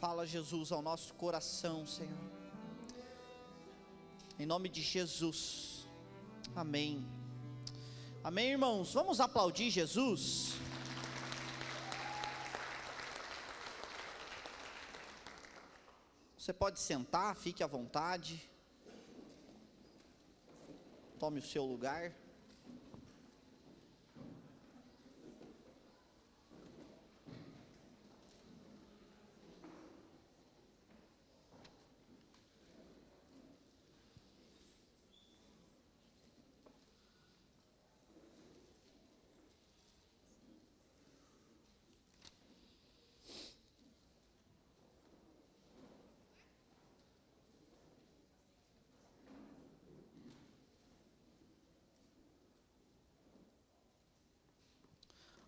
Fala, Jesus, ao nosso coração, Senhor. Em nome de Jesus. Amém. Amém, irmãos. Vamos aplaudir Jesus. Você pode sentar, fique à vontade. Tome o seu lugar.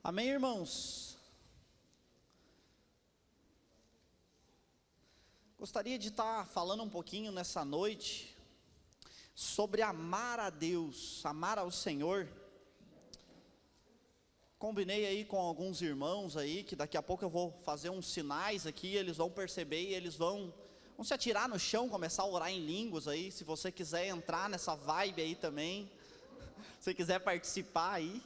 Amém, irmãos? Gostaria de estar falando um pouquinho nessa noite sobre amar a Deus, amar ao Senhor. Combinei aí com alguns irmãos aí, que daqui a pouco eu vou fazer uns sinais aqui, eles vão perceber e eles vão se atirar no chão, começar a orar em línguas aí. Se você quiser entrar nessa vibe aí também, se você quiser participar aí.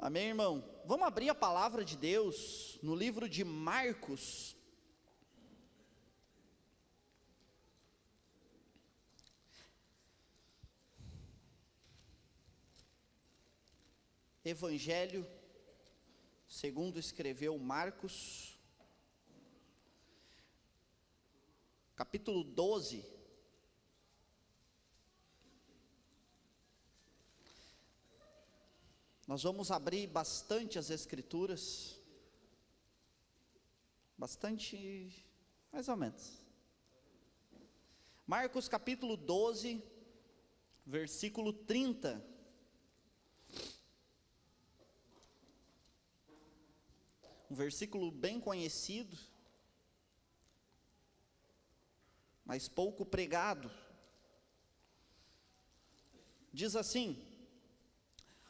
Amém, irmão? Vamos abrir a palavra de Deus no livro de Marcos. Evangelho segundo escreveu Marcos, capítulo 12. Nós vamos abrir bastante as escrituras, bastante, mais ou menos. Marcos capítulo 12, versículo 30. Um versículo bem conhecido, mas pouco pregado. Diz assim: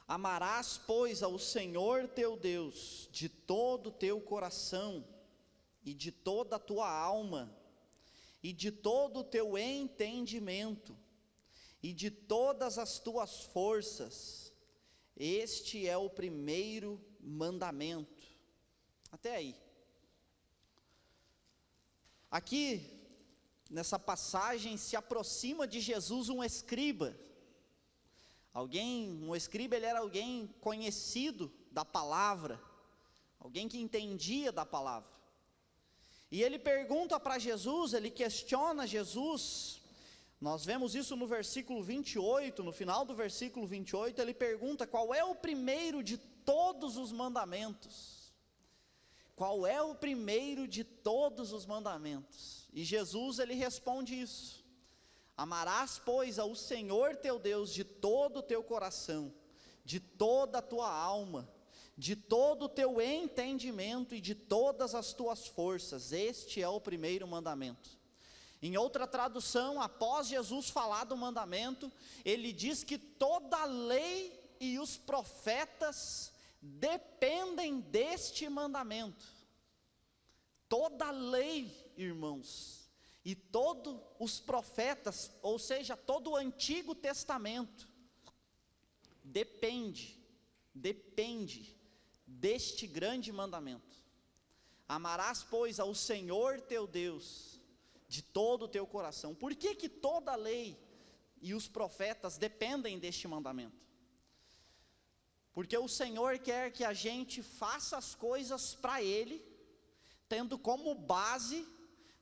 amarás, pois, ao Senhor teu Deus de todo o teu coração, e de toda a tua alma, e de todo o teu entendimento, e de todas as tuas forças. Este é o primeiro mandamento. Até aí. Aqui, nessa passagem, se aproxima de Jesus um escriba. Um escriba, ele era alguém conhecido da palavra, alguém que entendia da palavra. E ele pergunta para Jesus, ele questiona Jesus. Nós vemos isso no versículo 28, no final do versículo 28, ele pergunta qual é o primeiro de todos os mandamentos. Qual é o primeiro de todos os mandamentos? E Jesus, ele responde isso: amarás, pois, ao Senhor teu Deus de todo o teu coração, de toda a tua alma, de todo o teu entendimento e de todas as tuas forças. Este é o primeiro mandamento. Em outra tradução, após Jesus falar do mandamento, ele diz que toda a lei e os profetas dependem deste mandamento. Toda a lei, irmãos, e todos os profetas, ou seja, todo o Antigo Testamento, depende deste grande mandamento. Amarás, pois, ao Senhor teu Deus de todo o teu coração. Por que toda a lei e os profetas dependem deste mandamento? Porque o Senhor quer que a gente faça as coisas para Ele, tendo como base,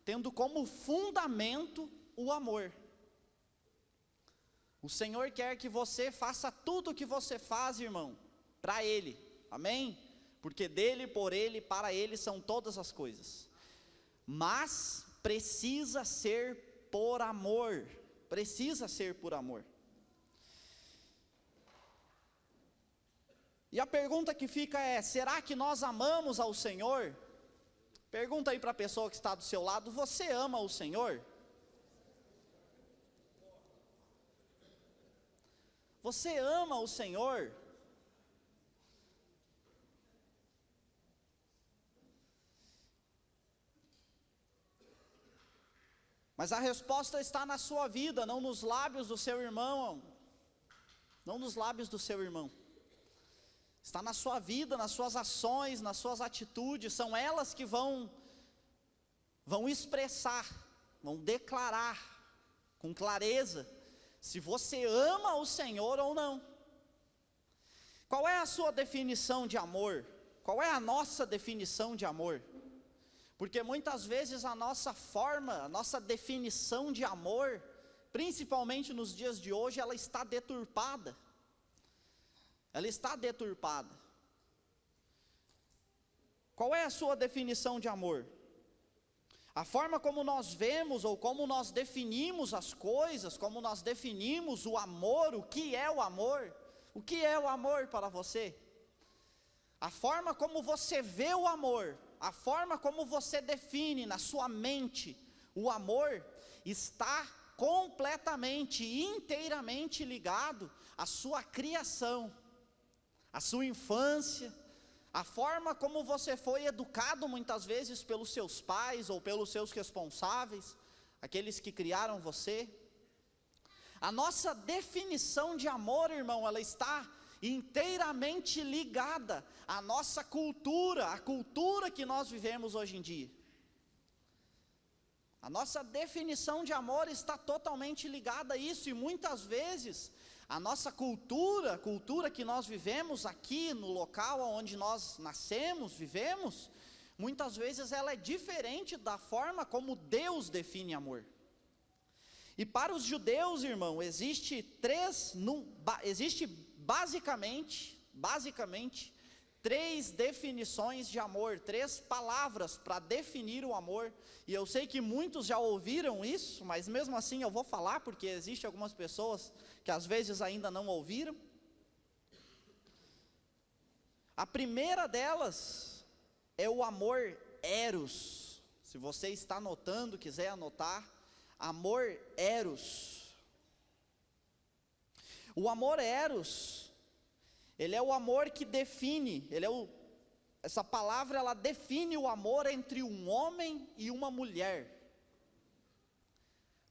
tendo como fundamento o amor. O Senhor quer que você faça tudo o que você faz, irmão, para Ele, amém? Porque dele, por Ele, para Ele são todas as coisas. Mas precisa ser por amor, precisa ser por amor. E a pergunta que fica é: será que nós amamos ao Senhor? Pergunta aí para a pessoa que está do seu lado: você ama o Senhor? Você ama o Senhor? Mas a resposta está na sua vida, não nos lábios do seu irmão. Não nos lábios do seu irmão. Está na sua vida, nas suas ações, nas suas atitudes. São elas que vão expressar, vão declarar com clareza se você ama o Senhor ou não. Qual é a sua definição de amor? Qual é a nossa definição de amor? Porque muitas vezes a nossa forma, a nossa definição de amor, principalmente nos dias de hoje, ela está deturpada. Ela está deturpada. Qual é a sua definição de amor? A forma como nós vemos ou como nós definimos as coisas, como nós definimos o amor, o que é o amor? O que é o amor para você? A forma como você vê o amor, a forma como você define na sua mente o amor, está completamente e inteiramente ligado à sua criação, à sua infância, a forma como você foi educado muitas vezes pelos seus pais ou pelos seus responsáveis, aqueles que criaram você. A nossa definição de amor, irmão, ela está inteiramente ligada à nossa cultura, à cultura que nós vivemos hoje em dia. A nossa definição de amor está totalmente ligada a isso, e muitas vezes a nossa cultura, a cultura que nós vivemos aqui no local onde nós nascemos, vivemos, muitas vezes ela é diferente da forma como Deus define amor. E para os judeus, irmão, existe basicamente, três definições de amor, três palavras para definir o amor. E eu sei que muitos já ouviram isso, mas mesmo assim eu vou falar, porque existem algumas pessoas que às vezes ainda não ouviram. A primeira delas é o amor eros. Se você está anotando, quiser anotar, amor eros. O amor eros, ele é o amor que define, essa palavra ela define o amor entre um homem e uma mulher.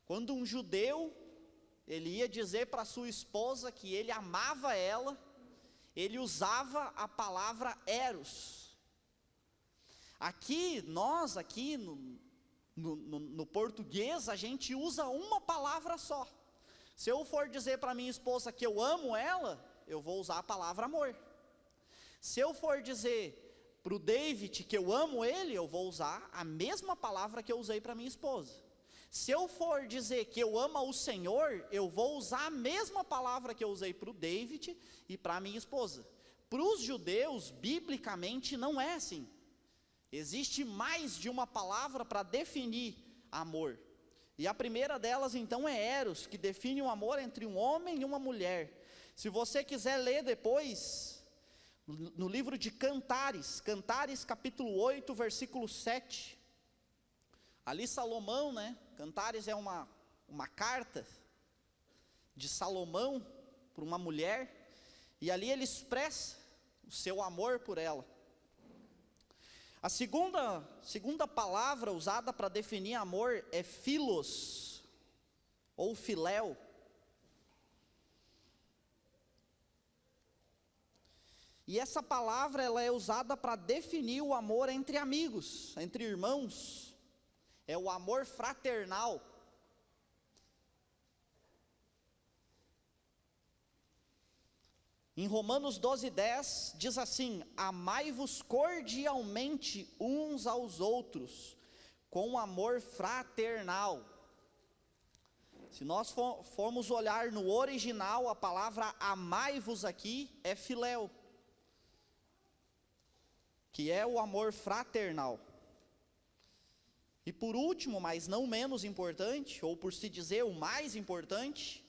Quando um judeu, ele ia dizer para sua esposa que ele amava ela, ele usava a palavra eros. Nós aqui no português, a gente usa uma palavra só. Se eu for dizer para minha esposa que eu amo ela, eu vou usar a palavra amor. Se eu for dizer para o David que eu amo ele, eu vou usar a mesma palavra que eu usei para minha esposa. Se eu for dizer que eu amo o Senhor, eu vou usar a mesma palavra que eu usei para o David e para minha esposa. Para os judeus, biblicamente, não é assim. Existe mais de uma palavra para definir amor. E a primeira delas então é eros, que define o amor entre um homem e uma mulher. Se você quiser ler depois, no livro de Cantares capítulo 8, versículo 7. Ali Salomão, Cantares é uma carta de Salomão para uma mulher, e ali ele expressa o seu amor por ela. A segunda palavra usada para definir amor é philos, ou filéu. E essa palavra ela é usada para definir o amor entre amigos, entre irmãos. É o amor fraternal. Em Romanos 12:10 diz assim: amai-vos cordialmente uns aos outros, com amor fraternal. Se nós formos olhar no original, a palavra amai-vos aqui é filéu, que é o amor fraternal. E por último, mas não menos importante, ou por se dizer o mais importante,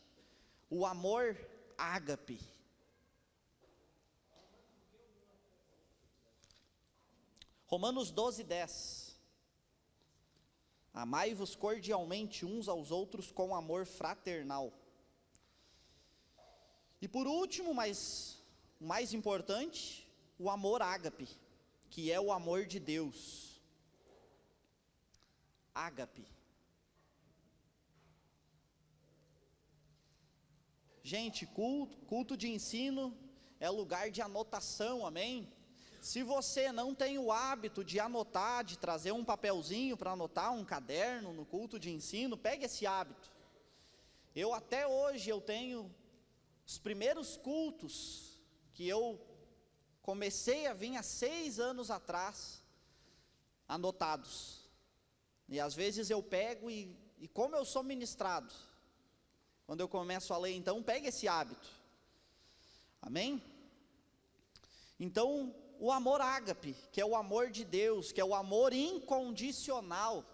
o amor ágape. Romanos 12:10. Amai-vos cordialmente uns aos outros com amor fraternal. E por último, mas o mais importante, o amor ágape, que é o amor de Deus. Ágape. Gente, culto de ensino é lugar de anotação, amém? Se você não tem o hábito de anotar, de trazer um papelzinho para anotar, um caderno no culto de ensino, pegue esse hábito. Eu até hoje, eu tenho os primeiros cultos que eu comecei a vir há 6 anos atrás, anotados. E às vezes eu pego e como eu sou ministrado, quando eu começo a ler, então pegue esse hábito. Amém? Então, o amor ágape, que é o amor de Deus, que é o amor incondicional.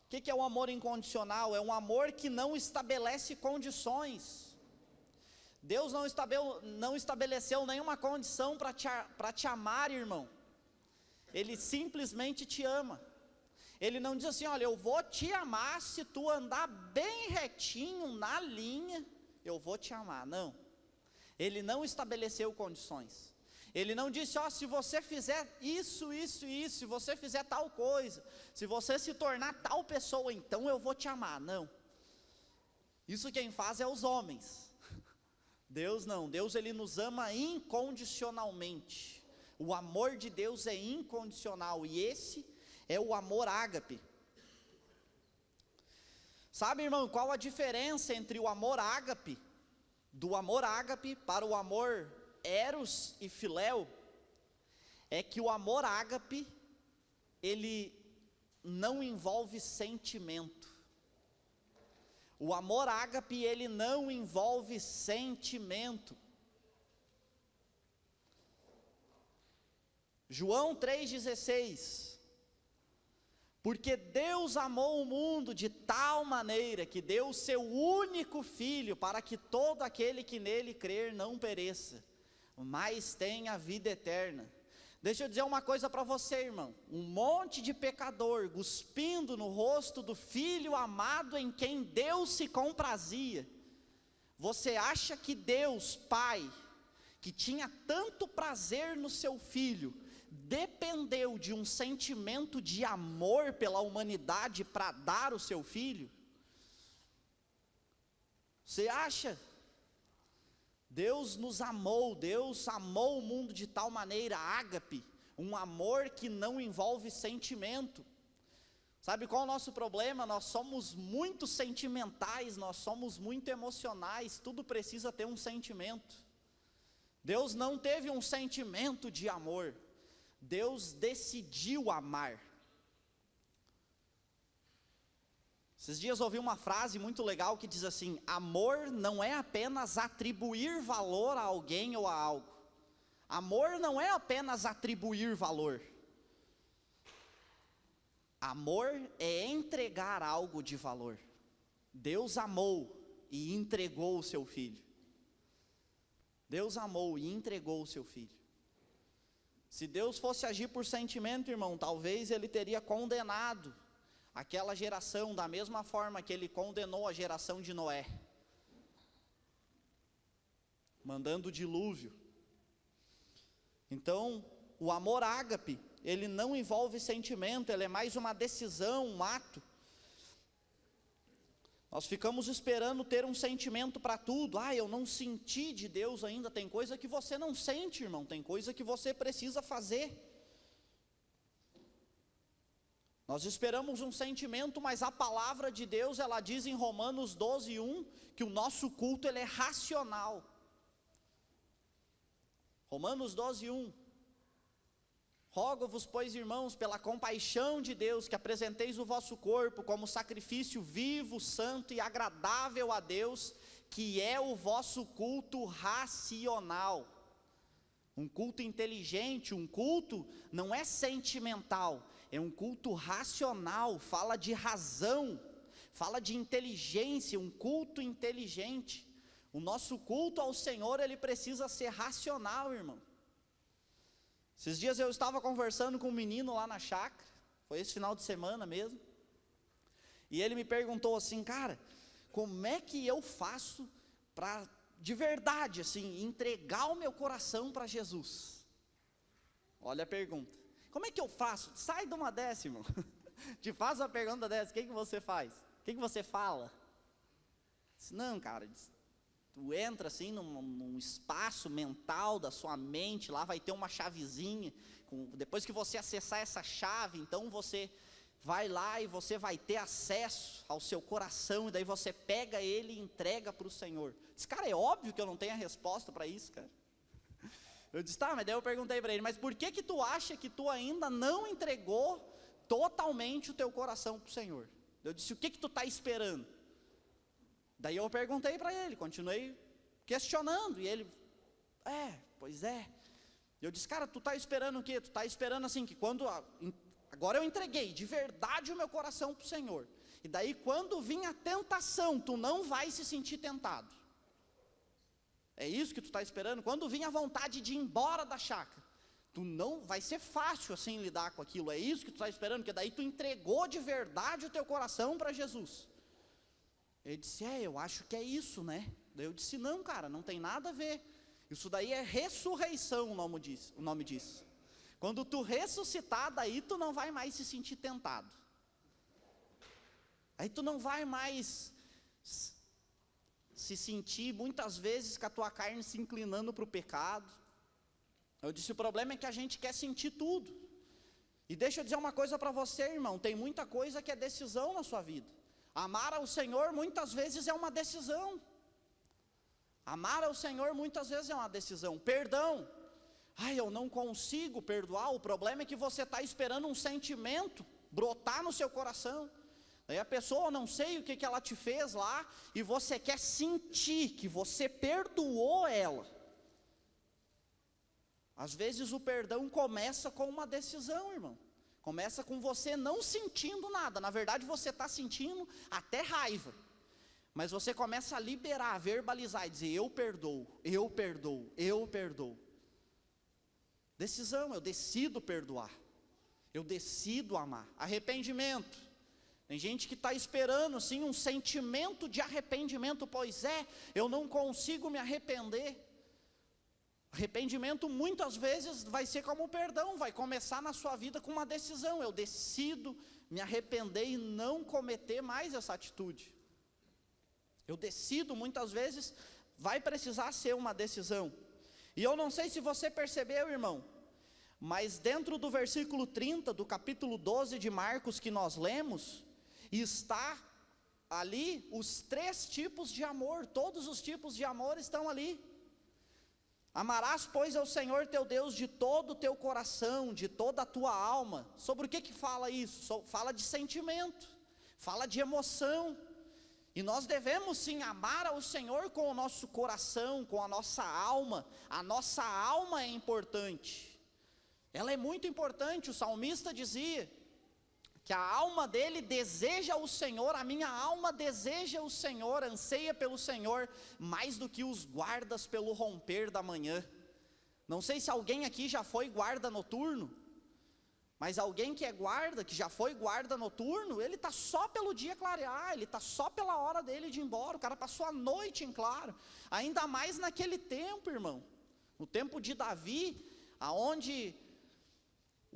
O que é o amor incondicional? É um amor que não estabelece condições. Deus não estabeleceu nenhuma condição para te amar, irmão. Ele simplesmente te ama. Ele não diz assim, olha, eu vou te amar se tu andar bem retinho na linha, eu vou te amar. Não. Ele não estabeleceu condições. Ele não disse, ó, se você fizer isso, se você fizer tal coisa, se você se tornar tal pessoa, então eu vou te amar. Não. Isso quem faz é os homens. Deus não. Deus, ele nos ama incondicionalmente. O amor de Deus é incondicional. E esse é o amor ágape. Sabe, irmão, qual a diferença entre o amor ágape, do amor ágape para o amor eros e filéu? É que o amor ágape, ele não envolve sentimento. O amor ágape, ele não envolve sentimento. João 3,16. Porque Deus amou o mundo de tal maneira que deu o seu único Filho, para que todo aquele que nele crer não pereça, mas tenha a vida eterna. Deixa eu dizer uma coisa para você, irmão. Um monte de pecador cuspindo no rosto do Filho amado em quem Deus se comprazia. Você acha que Deus, Pai, que tinha tanto prazer no seu Filho, dependeu de um sentimento de amor pela humanidade para dar o seu Filho? Você acha? Deus nos amou, Deus amou o mundo de tal maneira, ágape, um amor que não envolve sentimento. Sabe qual é o nosso problema? Nós somos muito sentimentais, nós somos muito emocionais, tudo precisa ter um sentimento. Deus não teve um sentimento de amor, Deus decidiu amar. Esses dias ouvi uma frase muito legal que diz assim: amor não é apenas atribuir valor a alguém ou a algo. Amor não é apenas atribuir valor. Amor é entregar algo de valor. Deus amou e entregou o seu Filho. Deus amou e entregou o seu Filho. Se Deus fosse agir por sentimento, irmão, talvez Ele teria condenado aquela geração da mesma forma que Ele condenou a geração de Noé, mandando o dilúvio. Então, o amor ágape, ele não envolve sentimento, ele é mais uma decisão, um ato. Nós ficamos esperando ter um sentimento para tudo. Eu não senti de Deus ainda. Tem coisa que você não sente, irmão, tem coisa que você precisa fazer. Nós esperamos um sentimento, mas a palavra de Deus, ela diz em Romanos 12:1, que o nosso culto, ele é racional. Romanos 12:1. Rogo-vos, pois, irmãos, pela compaixão de Deus, que apresenteis o vosso corpo como sacrifício vivo, santo e agradável a Deus, que é o vosso culto racional. Um culto inteligente, um culto não é sentimental, é um culto racional, fala de razão, fala de inteligência, um culto inteligente. O nosso culto ao Senhor, ele precisa ser racional, irmão. Esses dias eu estava conversando com um menino lá na chácara, foi esse final de semana mesmo, e ele me perguntou assim: cara, como é que eu faço para, de verdade, assim, entregar o meu coração para Jesus? Olha a pergunta. Como é que eu faço? Sai de uma dessa, irmão. Te faz uma pergunta dessa, o que você faz? O que você fala? Disse, não, cara, Tu entra assim num espaço mental da sua mente, lá vai ter uma chavezinha, depois que você acessar essa chave, então você vai lá e você vai ter acesso ao seu coração, e daí você pega ele e entrega para o Senhor. Esse cara, é óbvio que eu não tenho a resposta para isso, cara. Eu disse, tá, mas daí eu perguntei para ele, mas por que tu acha que tu ainda não entregou totalmente o teu coração para o Senhor? Eu disse, o que tu está esperando? Daí eu perguntei para ele, continuei questionando, e ele, pois é. Eu disse, cara, tu está esperando o quê? Tu está esperando assim, que agora eu entreguei de verdade o meu coração para o Senhor, e daí quando vir a tentação, tu não vai se sentir tentado. É isso que tu está esperando? Quando vir a vontade de ir embora da chácara, tu não vai ser fácil assim lidar com aquilo. É isso que tu está esperando? Porque daí tu entregou de verdade o teu coração para Jesus. Ele disse, eu acho que é isso, né? Daí eu disse, não, cara, não tem nada a ver. Isso daí é ressurreição, o nome disso. Quando tu ressuscitar, daí tu não vai mais se sentir tentado. Aí tu não vai mais se sentir muitas vezes com a tua carne se inclinando para o pecado. Eu disse, o problema é que a gente quer sentir tudo. E deixa eu dizer uma coisa para você, irmão, tem muita coisa que é decisão na sua vida. Amar ao Senhor muitas vezes é uma decisão. Amar ao Senhor muitas vezes é uma decisão. Perdão, eu não consigo perdoar. O problema é que você está esperando um sentimento brotar no seu coração. Daí a pessoa, não sei o que ela te fez lá, e você quer sentir que você perdoou ela. Às vezes o perdão começa com uma decisão, irmão. Começa com você não sentindo nada. Na verdade você está sentindo até raiva, mas você começa a liberar, a verbalizar e dizer, eu perdoo, eu perdoo, eu perdoo. Decisão, eu decido perdoar, eu decido amar. Arrependimento. Tem gente que está esperando sim um sentimento de arrependimento. Pois eu não consigo me arrepender. Arrependimento muitas vezes vai ser como o perdão, vai começar na sua vida com uma decisão. Eu decido me arrepender e não cometer mais essa atitude. Eu decido, muitas vezes vai precisar ser uma decisão. E eu não sei se você percebeu, irmão, mas dentro do versículo 30 do capítulo 12 de Marcos que nós lemos, está ali os 3 tipos de amor. Todos os tipos de amor estão ali. Amarás, pois, ao Senhor teu Deus de todo o teu coração, de toda a tua alma. Sobre o que fala isso? Fala de sentimento, fala de emoção. E nós devemos sim amar ao Senhor com o nosso coração, com a nossa alma. A nossa alma é importante, ela é muito importante. O salmista dizia que a alma dele deseja o Senhor, a minha alma deseja o Senhor, anseia pelo Senhor, mais do que os guardas pelo romper da manhã. Não sei se alguém aqui já foi guarda noturno, mas alguém que é guarda, que já foi guarda noturno, ele está só pelo dia clarear, ele está só pela hora dele de ir embora. O cara passou a noite em claro, ainda mais naquele tempo, irmão, no tempo de Davi, aonde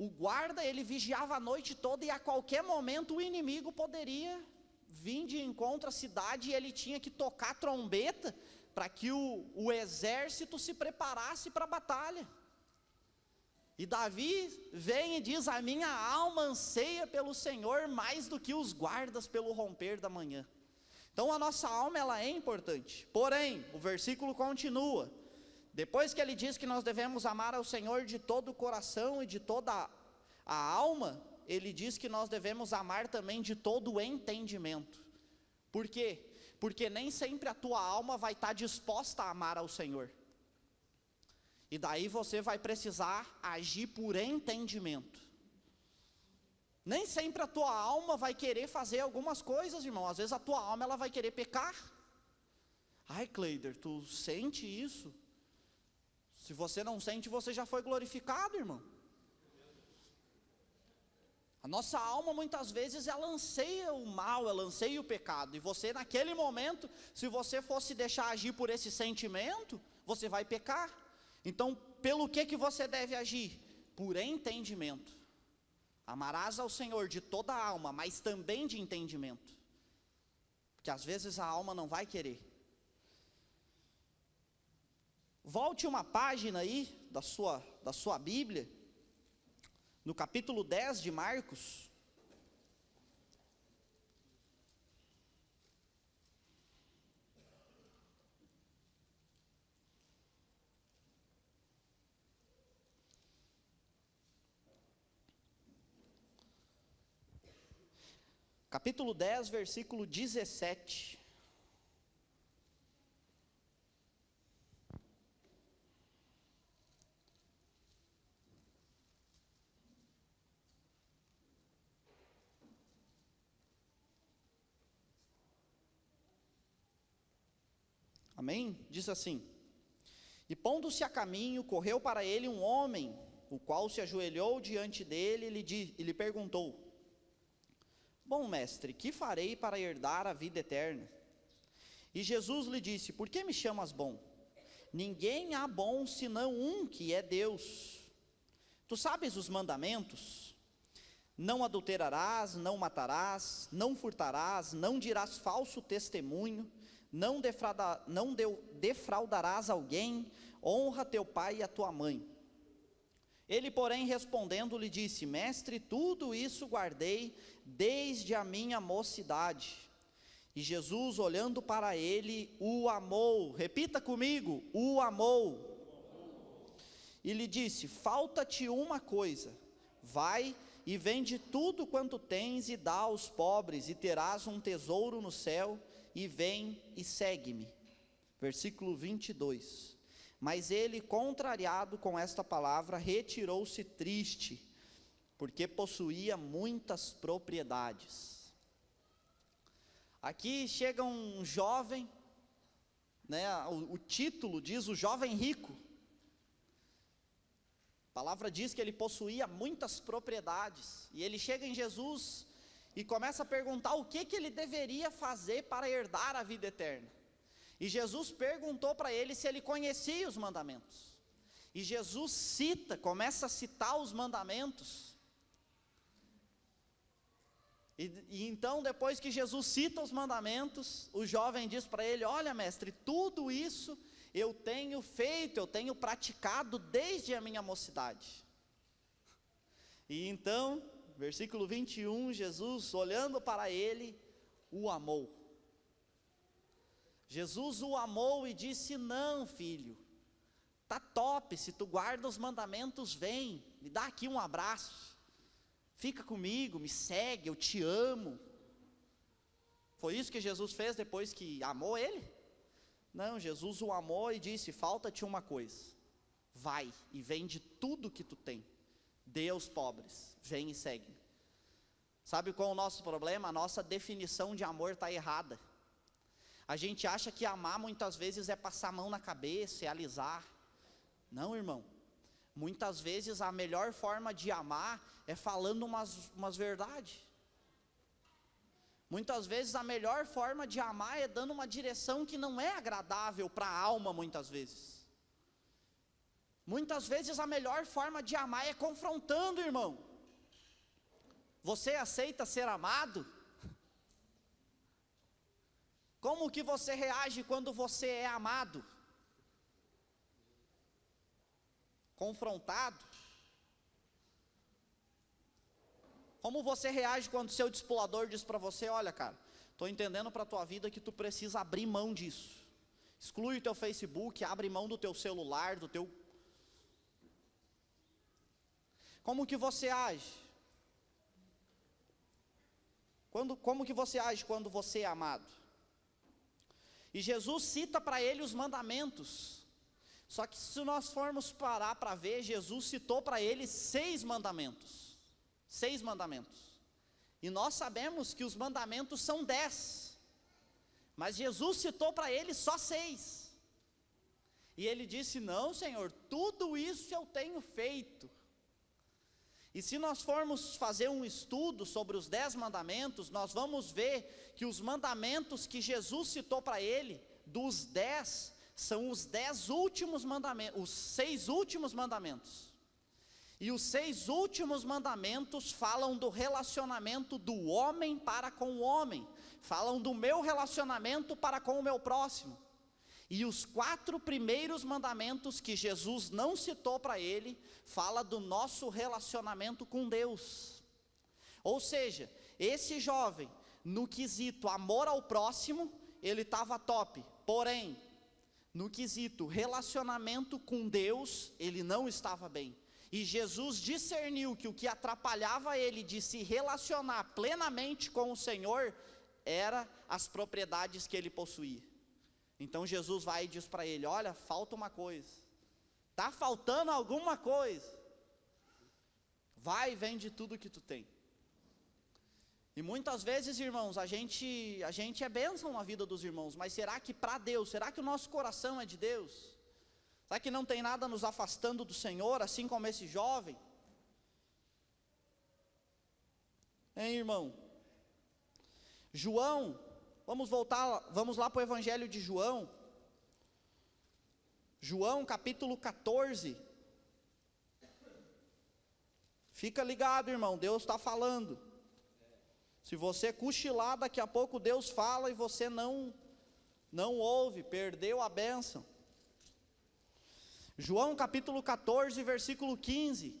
o guarda, ele vigiava a noite toda, e a qualquer momento o inimigo poderia vir de encontro à cidade, e ele tinha que tocar trombeta, para que o exército se preparasse para a batalha. E Davi vem e diz, a minha alma anseia pelo Senhor, mais do que os guardas pelo romper da manhã. Então a nossa alma, ela é importante. Porém, o versículo continua, depois que ele diz que nós devemos amar ao Senhor de todo o coração e de toda a alma, ele diz que nós devemos amar também de todo o entendimento. Por quê? Porque nem sempre a tua alma vai estar disposta a amar ao Senhor. E daí você vai precisar agir por entendimento. Nem sempre a tua alma vai querer fazer algumas coisas, irmão. Às vezes a tua alma, ela vai querer pecar. Ai, Cleider, tu sente isso? Se você não sente, você já foi glorificado, irmão. A nossa alma muitas vezes ela anseia o mal, ela anseia o pecado. E você naquele momento, se você fosse deixar agir por esse sentimento, você vai pecar. Então, pelo que você deve agir? Por entendimento. Amarás ao Senhor de toda a alma, mas também de entendimento. Porque às vezes a alma não vai querer. Volte uma página aí da sua Bíblia, no capítulo 10 de Marcos. Capítulo 10, versículo 17. Amém? Diz assim: e pondo-se a caminho, correu para ele um homem, o qual se ajoelhou diante dele e lhe perguntou: bom mestre, que farei para herdar a vida eterna? E Jesus lhe disse: por que me chamas bom? Ninguém há bom senão um, que é Deus. Tu sabes os mandamentos: não adulterarás, não matarás, não furtarás, não dirás falso testemunho, não defraudarás alguém, honra teu pai e a tua mãe. Ele, porém, respondendo, lhe disse: mestre, tudo isso guardei desde a minha mocidade. E Jesus, olhando para ele, o amou. Repita comigo: o amou. E lhe disse: falta-te uma coisa, vai e vende tudo quanto tens e dá aos pobres, e terás um tesouro no céu, e vem e segue-me. Versículo 22. Mas ele, contrariado com esta palavra, retirou-se triste, porque possuía muitas propriedades. Aqui chega um jovem, né, o título diz o jovem rico. A palavra diz que ele possuía muitas propriedades, e ele chega em Jesus e começa a perguntar o que ele deveria fazer para herdar a vida eterna. E Jesus perguntou para ele se ele conhecia os mandamentos. E Jesus começa a citar os mandamentos. E então, depois que Jesus cita os mandamentos, o jovem diz para ele: olha, mestre, tudo isso eu tenho feito, eu tenho praticado desde a minha mocidade. E então, versículo 21, Jesus, olhando para ele, o amou. Jesus o amou e disse: não, filho, tá top, se tu guarda os mandamentos, vem, me dá aqui um abraço, fica comigo, me segue, eu te amo. Foi isso que Jesus fez depois que amou ele? Não, Jesus o amou e disse: falta-te uma coisa, vai e vende tudo que tu tem, dê aos pobres, vem e segue. Sabe qual é o nosso problema? A nossa definição de amor está errada. A gente acha que amar muitas vezes é passar a mão na cabeça, é alisar. Não, irmão. Muitas vezes a melhor forma de amar é falando umas verdades. Muitas vezes a melhor forma de amar é dando uma direção que não é agradável para a alma, muitas vezes. Muitas vezes a melhor forma de amar é confrontando, irmão. Você aceita ser amado? Como que você reage quando você é amado? Confrontado? Como você reage quando seu discipulador diz para você: olha, cara, estou entendendo para a tua vida que tu precisa abrir mão disso. Exclui o teu Facebook, abre mão do teu celular, do teu... Como que você age? Como que você age quando você é amado? E Jesus cita para ele os mandamentos. Só que se nós formos parar para ver, Jesus citou para ele 6 mandamentos. 6 mandamentos. E nós sabemos que os mandamentos são 10. Mas Jesus citou para ele só 6. E ele disse: não, Senhor, tudo isso eu tenho feito. E se nós formos fazer um estudo sobre os 10 mandamentos, nós vamos ver que os mandamentos que Jesus citou para ele, dos 10, são os 10 últimos mandamentos, os 6 últimos mandamentos. E os 6 últimos mandamentos falam do relacionamento do homem para com o homem, falam do meu relacionamento para com o meu próximo. E os 4 primeiros mandamentos que Jesus não citou para ele, fala do nosso relacionamento com Deus. Ou seja, esse jovem, no quesito amor ao próximo, ele estava top. Porém, no quesito relacionamento com Deus, ele não estava bem. E Jesus discerniu que o que atrapalhava ele de se relacionar plenamente com o Senhor, era as propriedades que ele possuía. Então Jesus vai e diz para ele: olha, falta uma coisa, está faltando alguma coisa, vai e vende tudo que tu tem. E muitas vezes, irmãos, a gente é bênção na vida dos irmãos, mas será que para Deus, será que o nosso coração é de Deus? Será que não tem nada nos afastando do Senhor, assim como esse jovem? Hein, irmão? João, vamos lá para o Evangelho de João. João capítulo 14. Fica ligado, irmão, Deus está falando. Se você cochilar, daqui a pouco Deus fala e você não ouve, perdeu a bênção. João capítulo 14, versículo 15.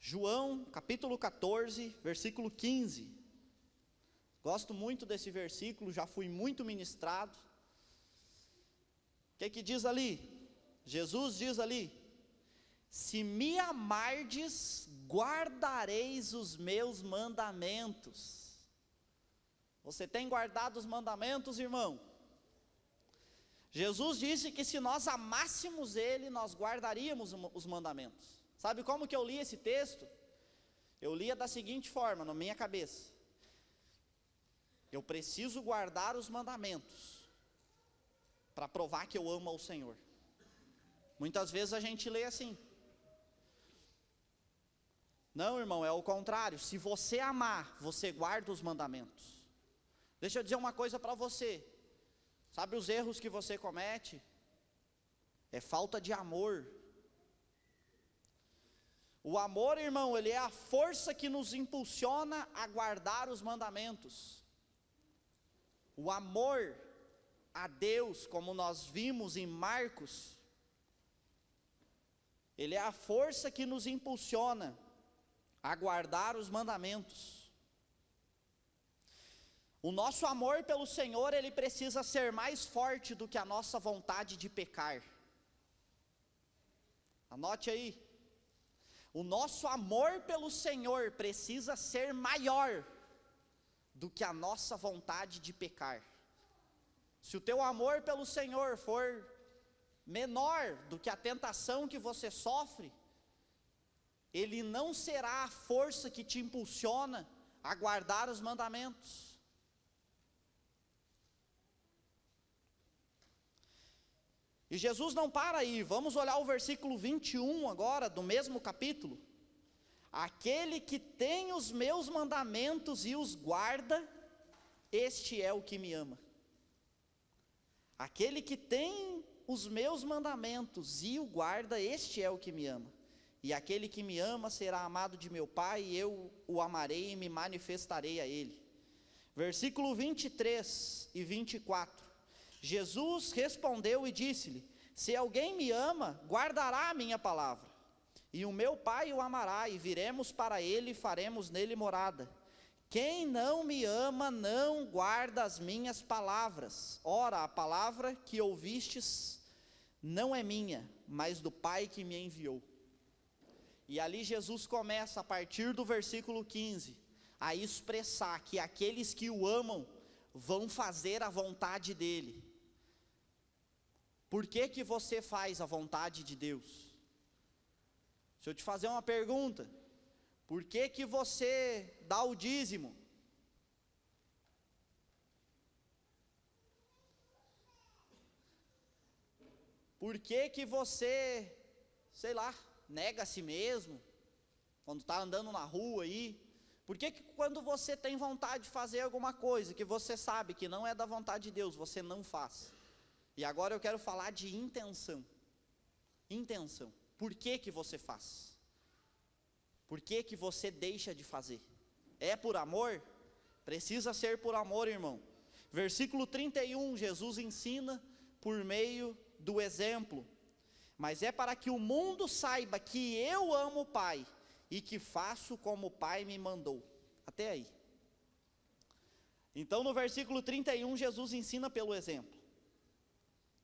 João capítulo 14, versículo 15. Gosto muito desse versículo, já fui muito ministrado. O que diz ali? Jesus diz ali: se me amardes, guardareis os meus mandamentos. Você tem guardado os mandamentos, irmão? Jesus disse que se nós amássemos Ele, nós guardaríamos os mandamentos. Sabe como que eu li esse texto? Eu lia da seguinte forma, na minha cabeça: eu preciso guardar os mandamentos para provar que eu amo ao Senhor. Muitas vezes a gente lê assim. Não, irmão, é o contrário. Se você amar, você guarda os mandamentos. Deixa eu dizer uma coisa para você. Sabe os erros que você comete? É falta de amor. O amor, irmão, ele é a força que nos impulsiona a guardar os mandamentos. O amor a Deus, como nós vimos em Marcos, ele é a força que nos impulsiona a guardar os mandamentos. O nosso amor pelo Senhor, ele precisa ser mais forte do que a nossa vontade de pecar. Anote aí. O nosso amor pelo Senhor precisa ser maior do que a nossa vontade de pecar. Se o teu amor pelo Senhor for menor do que a tentação que você sofre, ele não será a força que te impulsiona a guardar os mandamentos. E Jesus não para aí, vamos olhar o versículo 21 agora, do mesmo capítulo. Aquele que tem os meus mandamentos e os guarda, este é o que me ama. Aquele que tem os meus mandamentos e o guarda, este é o que me ama. E aquele que me ama será amado de meu Pai, e eu o amarei e me manifestarei a ele. Versículo 23 e 24. Jesus respondeu e disse-lhe: se alguém me ama, guardará a minha palavra. E o meu Pai o amará, e viremos para ele e faremos nele morada. Quem não me ama, não guarda as minhas palavras. Ora, a palavra que ouvistes não é minha, mas do Pai que me enviou. E ali Jesus começa, a partir do versículo 15, a expressar que aqueles que o amam vão fazer a vontade dele. Por que você faz a vontade de Deus? Deixa eu te fazer uma pergunta. Por que você dá o dízimo? Por que você, sei lá, nega a si mesmo, quando está andando na rua aí? Por que quando você tem vontade de fazer alguma coisa, que você sabe que não é da vontade de Deus, você não faz? E agora eu quero falar de intenção. Intenção. Por que você faz? Por que que você deixa de fazer? É por amor? Precisa ser por amor, irmão. Versículo 31, Jesus ensina por meio do exemplo. Mas é para que o mundo saiba que eu amo o Pai e que faço como o Pai me mandou. Até aí. Então no versículo 31, Jesus ensina pelo exemplo.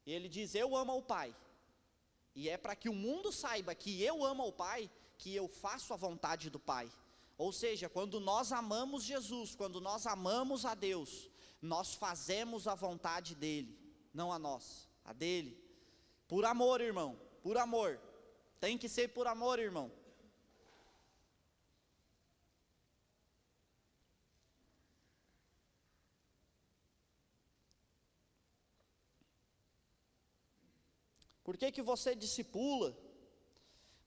E ele diz, eu amo o Pai. E é para que o mundo saiba que eu amo o Pai, que eu faço a vontade do Pai. Ou seja, quando nós amamos Jesus, quando nós amamos a Deus, nós fazemos a vontade dEle, não a nós, a dEle. Por amor, irmão, por amor. Tem que ser por amor, irmão. Por que que você discipula?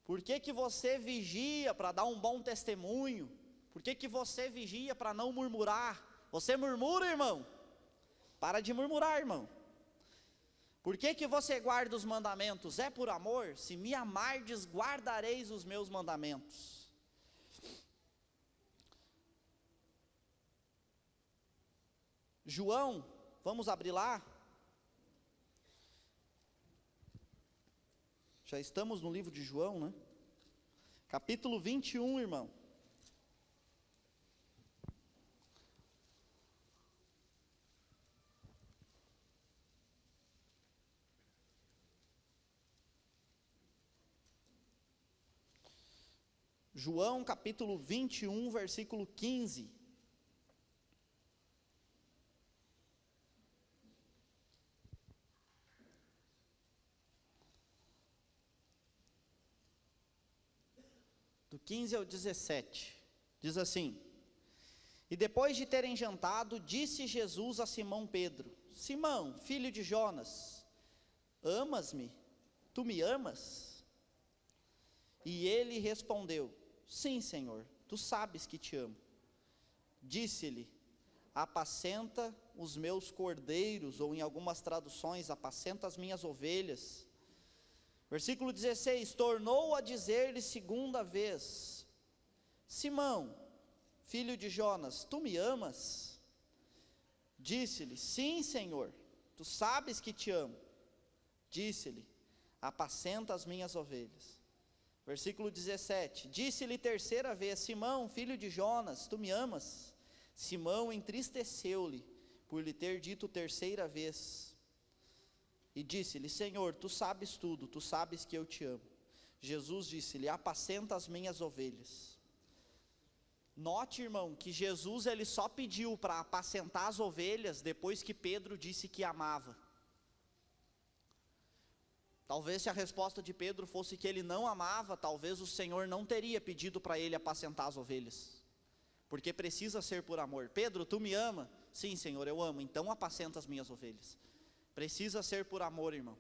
Por que que você vigia para dar um bom testemunho? Por que que você vigia para não murmurar? Você murmura, irmão? Para de murmurar, irmão. Por que que você guarda os mandamentos? É por amor? Se me amardes, guardareis os meus mandamentos. João, vamos abrir lá? Já estamos no livro de João, né? Capítulo 21, irmão. João, capítulo 21, versículo 15. Do 15 ao 17, diz assim: E depois de terem jantado, disse Jesus a Simão Pedro: Simão, filho de Jonas, amas-me? Tu me amas? E ele respondeu: Sim, Senhor, tu sabes que te amo. Disse-lhe: Apacenta os meus cordeiros, ou em algumas traduções, apacenta as minhas ovelhas. Versículo 16, tornou a dizer-lhe segunda vez: Simão, filho de Jonas, tu me amas? Disse-lhe: Sim, Senhor, tu sabes que te amo. Disse-lhe: Apacenta as minhas ovelhas. Versículo 17, disse-lhe terceira vez: Simão, filho de Jonas, tu me amas? Simão entristeceu-lhe por lhe ter dito terceira vez. E disse-lhe: Senhor, tu sabes tudo, tu sabes que eu te amo. Jesus disse-lhe: Apacenta as minhas ovelhas. Note, irmão, que Jesus ele só pediu para apacentar as ovelhas depois que Pedro disse que amava. Talvez se a resposta de Pedro fosse que ele não amava, talvez o Senhor não teria pedido para ele apacentar as ovelhas. Porque precisa ser por amor. Pedro, tu me ama? Sim, Senhor, eu amo, então apacenta as minhas ovelhas. Precisa ser por amor, irmão.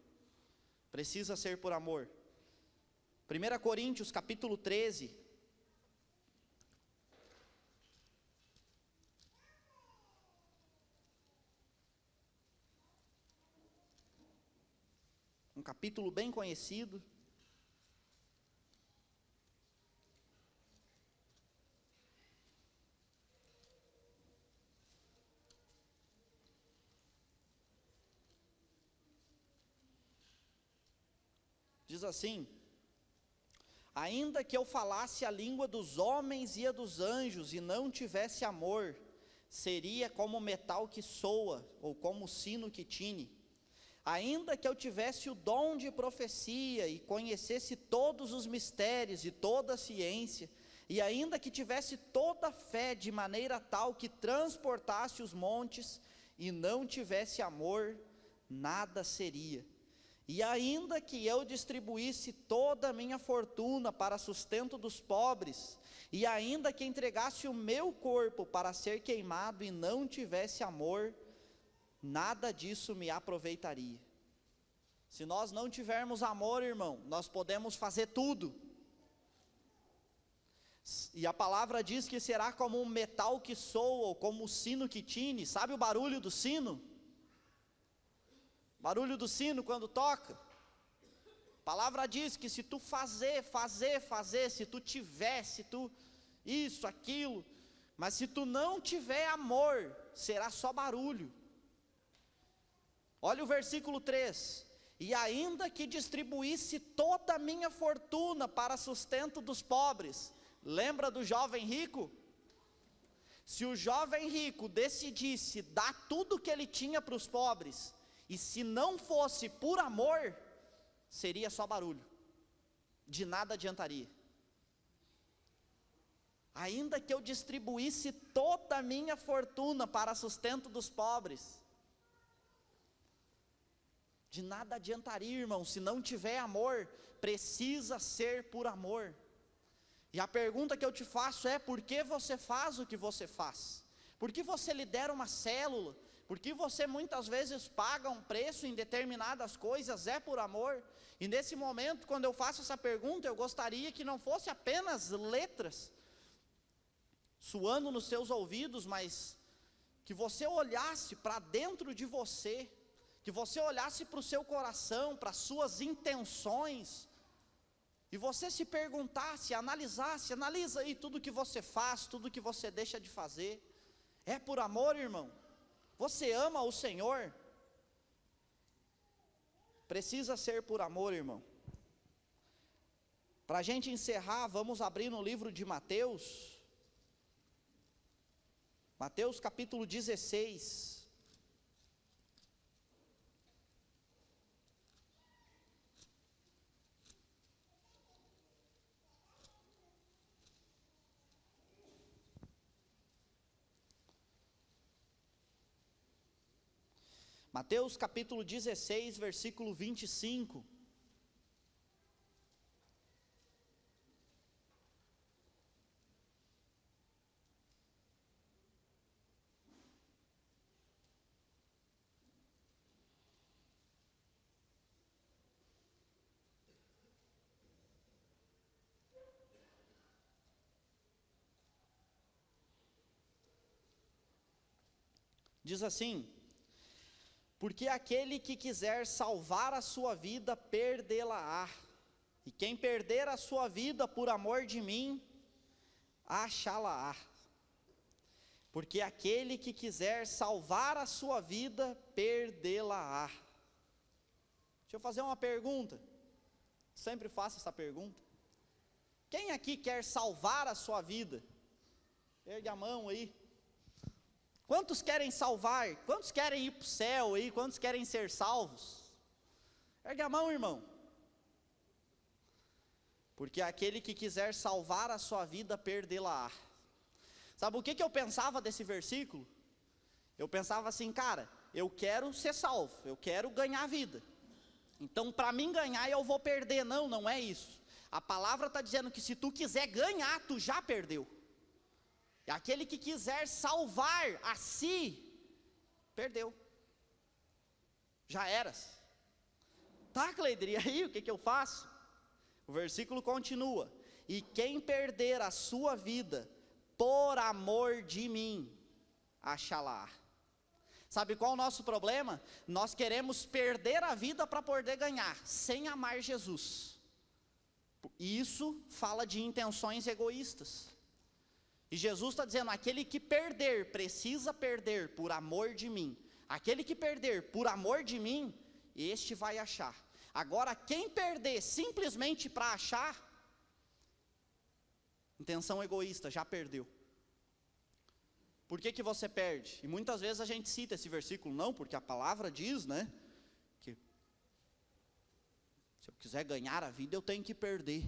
Precisa ser por amor. 1 Coríntios, capítulo 13. Um capítulo bem conhecido. Diz assim: ainda que eu falasse a língua dos homens e a dos anjos e não tivesse amor, seria como metal que soa, ou como sino que tine. Ainda que eu tivesse o dom de profecia e conhecesse todos os mistérios e toda a ciência, e ainda que tivesse toda a fé de maneira tal que transportasse os montes, e não tivesse amor, nada seria. E ainda que eu distribuísse toda a minha fortuna para sustento dos pobres, e ainda que entregasse o meu corpo para ser queimado e não tivesse amor, nada disso me aproveitaria. Se nós não tivermos amor, irmão, nós podemos fazer tudo. E a palavra diz que será como um metal que soa, ou como o sino que tine. Sabe o barulho do sino? Barulho do sino quando toca. palavra diz que se tu fazer, se tu tiver, se tu isso, aquilo, mas se tu não tiver amor, será só barulho. Olha o versículo 3: e ainda que distribuísse toda a minha fortuna para sustento dos pobres. Lembra do jovem rico? Se o jovem rico decidisse dar tudo que ele tinha para os pobres, e se não fosse por amor, seria só barulho, de nada adiantaria. Ainda que eu distribuísse toda a minha fortuna para sustento dos pobres, de nada adiantaria, irmão, se não tiver amor. Precisa ser por amor. E a pergunta que eu te faço é: por que você faz o que você faz? Por que você lidera uma célula? Por que você muitas vezes paga um preço em determinadas coisas? É por amor? E nesse momento, quando eu faço essa pergunta, eu gostaria que não fosse apenas letras soando nos seus ouvidos, mas que você olhasse para dentro de você, que você olhasse para o seu coração, para as suas intenções, e você se perguntasse, analisasse, analisa aí tudo que você faz, tudo que você deixa de fazer. É por amor, irmão? Você ama o Senhor? Precisa ser por amor, irmão. Para a gente encerrar, vamos abrir no livro de Mateus. Mateus capítulo 16. Mateus capítulo 16, versículo 25. Diz assim: porque aquele que quiser salvar a sua vida, perdê-la-á. E quem perder a sua vida por amor de mim, achá-la-á. Porque aquele que quiser salvar a sua vida, perdê-la-á. Deixa eu fazer uma pergunta. Sempre faço essa pergunta. Quem aqui quer salvar a sua vida? Ergue a mão aí. Quantos querem salvar? Quantos querem ir para o céu aí? Quantos querem ser salvos? Ergue a mão, irmão. Porque aquele que quiser salvar a sua vida, perdê-la-á. Sabe o que eu pensava desse versículo? Eu pensava assim, cara, eu quero ser salvo, eu quero ganhar a vida. Então, para mim ganhar, eu vou perder. Não, não é isso. A palavra está dizendo que se tu quiser ganhar, tu já perdeu. E aquele que quiser salvar a si, perdeu. Já eras. Tá, Cleider, e aí o que eu faço? O versículo continua: e quem perder a sua vida por amor de mim, achá-la. Sabe qual é o nosso problema? Nós queremos perder a vida para poder ganhar, sem amar Jesus. E isso fala de intenções egoístas. E Jesus está dizendo: aquele que perder, precisa perder por amor de mim. Aquele que perder por amor de mim, este vai achar. Agora, quem perder simplesmente para achar, intenção egoísta, já perdeu. Por que você perde? E muitas vezes a gente cita esse versículo, não, porque a palavra diz, né, que se eu quiser ganhar a vida, eu tenho que perder.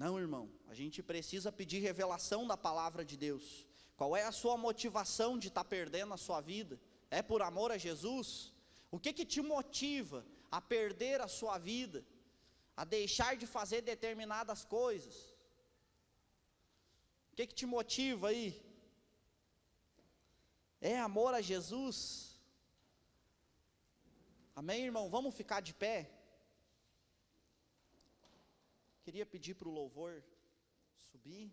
Não, irmão, a gente precisa pedir revelação da palavra de Deus. Qual é a sua motivação de estar perdendo a sua vida? É por amor a Jesus? O que te motiva a perder a sua vida? A deixar de fazer determinadas coisas? O que te motiva aí? É amor a Jesus? Amém, irmão? Vamos ficar de pé? Queria pedir para o louvor subir.